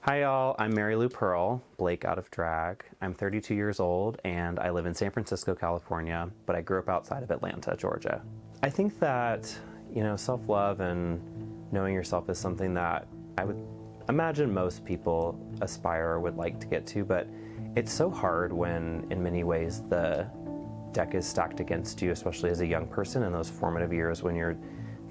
Hi y'all, I'm Mary Lou Pearl, Blake out of drag. I'm 32 years old and I live in San Francisco, California, but I grew up outside of Atlanta, Georgia. I think that, self-love and knowing yourself is something that I would imagine most people aspire or would like to get to, but it's so hard when, in many ways, the deck is stacked against you, especially as a young person in those formative years when you're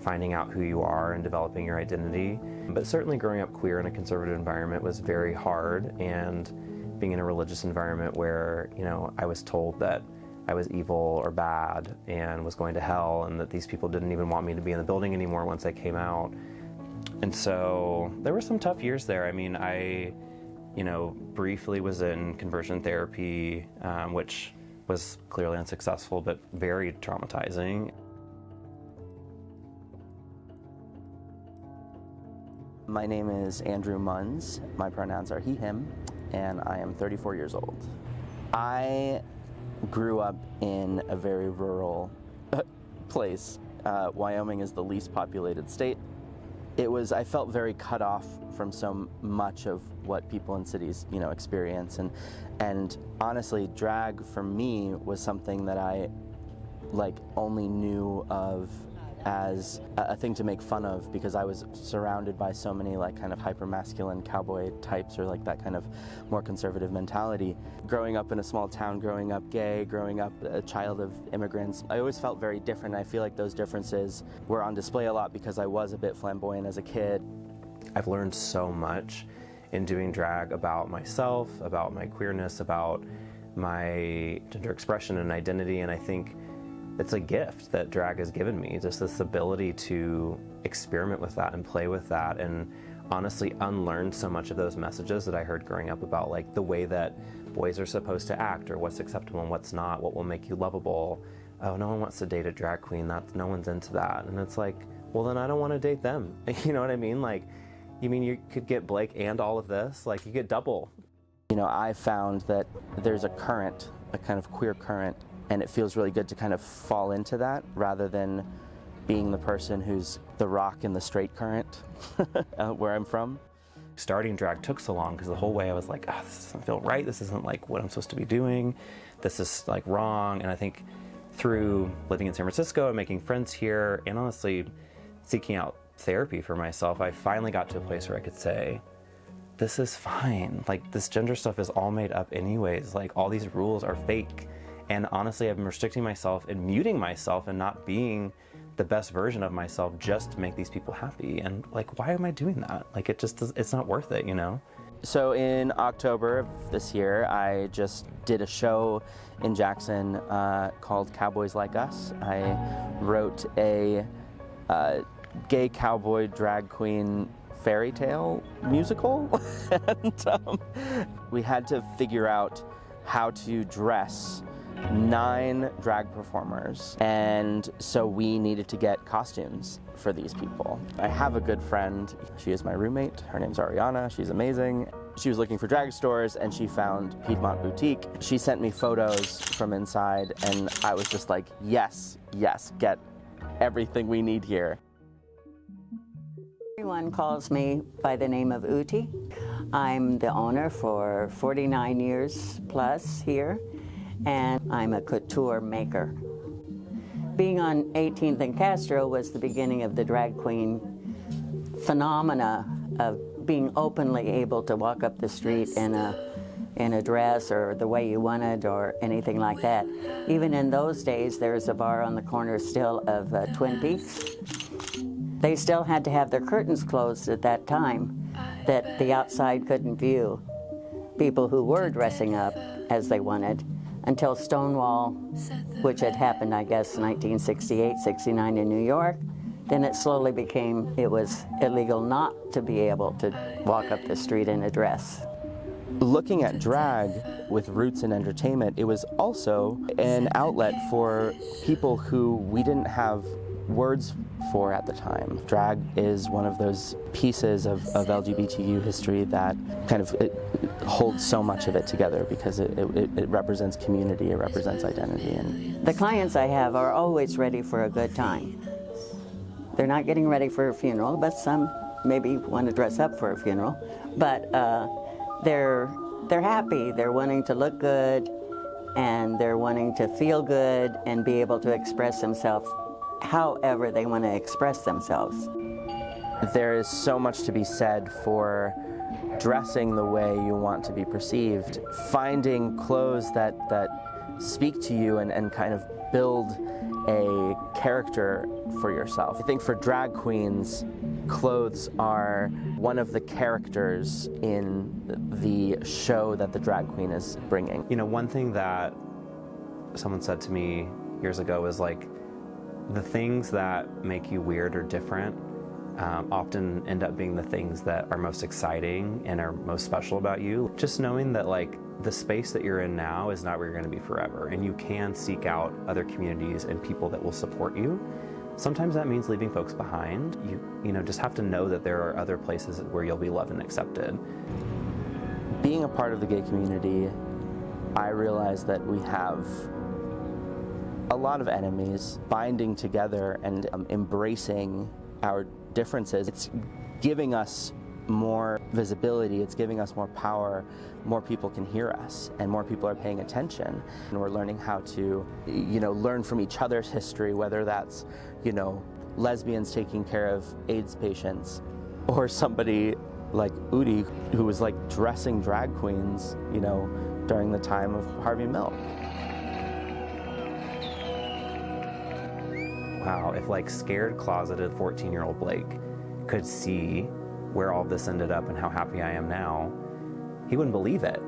finding out who you are and developing your identity. But certainly growing up queer in a conservative environment was very hard, and being in a religious environment where, I was told that I was evil or bad and was going to hell, and that these people didn't even want me to be in the building anymore once I came out. And so there were some tough years there. I mean, I briefly was in conversion therapy, which was clearly unsuccessful, but very traumatizing. My name is Andrew Munns. My pronouns are he, him, and I am 34 years old. I grew up in a very rural place. Wyoming is the least populated state. I felt very cut off from so much of what people in cities, experience. And honestly, drag for me was something that I only knew of as a thing to make fun of, because I was surrounded by so many kind of hyper-masculine cowboy types, or that kind of more conservative mentality. Growing up in a small town, growing up gay, growing up a child of immigrants, I always felt very different. I feel like those differences were on display a lot because I was a bit flamboyant as a kid. I've learned so much in doing drag about myself, about my queerness, about my gender expression and identity, and I think it's a gift that drag has given me, just this ability to experiment with that and play with that, and honestly unlearn so much of those messages that I heard growing up about the way that boys are supposed to act, or what's acceptable and what's not, what will make you lovable. Oh, no one wants to date a drag queen, no one's into that. And it's well, then I don't want to date them. You know what I mean? You mean you could get Blake and all of this? You get double. I found that there's a current, a kind of queer current, and it feels really good to kind of fall into that rather than being the person who's the rock in the straight current where I'm from. Starting drag took so long because the whole way I was this doesn't feel right, this isn't what I'm supposed to be doing, this is wrong. And I think through living in San Francisco and making friends here, and honestly seeking out therapy for myself, I finally got to a place where I could say, this is fine. This gender stuff is all made up anyways. All these rules are fake. And honestly, I've been restricting myself and muting myself and not being the best version of myself just to make these people happy. And why am I doing that? It's not worth it, So in October of this year, I just did a show in Jackson called Cowboys Like Us. I wrote a gay cowboy drag queen fairy tale musical. And we had to figure out how to dress 9 drag performers, and so we needed to get costumes for these people. I have a good friend, she is my roommate, her name's Ariana, she's amazing. She was looking for drag stores and she found Piedmont Boutique. She sent me photos from inside and I was just yes, get everything we need here. Everyone calls me by the name of Uti. I'm the owner for 49 years plus here, and I'm a couture maker. Being on 18th and Castro was the beginning of the drag queen phenomena of being openly able to walk up the street in a dress or the way you wanted or anything like that. Even in those days, there's a bar on the corner still of Twin Peaks. They still had to have their curtains closed at that time, that the outside couldn't view people who were dressing up as they wanted, until Stonewall, which had happened, I guess, 1968, 69 in New York. Then it slowly became, it was illegal not to be able to walk up the street in a dress. Looking at drag with roots in entertainment, it was also an outlet for people who we didn't have words for at the time. Drag is one of those pieces of LGBTQ history that kind of holds so much of it together because it represents community, it represents identity. And the clients I have are always ready for a good time. They're not getting ready for a funeral, but some maybe want to dress up for a funeral, but they're happy. They're wanting to look good, and they're wanting to feel good and be able to express themselves however they want to express themselves. There is so much to be said for dressing the way you want to be perceived, finding clothes that speak to you and kind of build a character for yourself. I think for drag queens, clothes are one of the characters in the show that the drag queen is bringing. You know, one thing that someone said to me years ago is like, the things that make you weird or different often end up being the things that are most exciting and are most special about you. Just knowing that like the space that you're in now is not where you're going to be forever, and you can seek out other communities and people that will support you. Sometimes that means leaving folks behind. You know, just have to know that there are other places where you'll be loved and accepted. Being a part of the gay community, I realize that we have a lot of enemies. Binding together and embracing our differences, it's giving us more visibility, it's giving us more power, more people can hear us, and more people are paying attention. And we're learning how to, learn from each other's history, whether that's, lesbians taking care of AIDS patients, or somebody like Udi, who was like dressing drag queens, during the time of Harvey Milk. Wow, if like scared, closeted 14-year-old Blake could see where all this ended up and how happy I am now, he wouldn't believe it.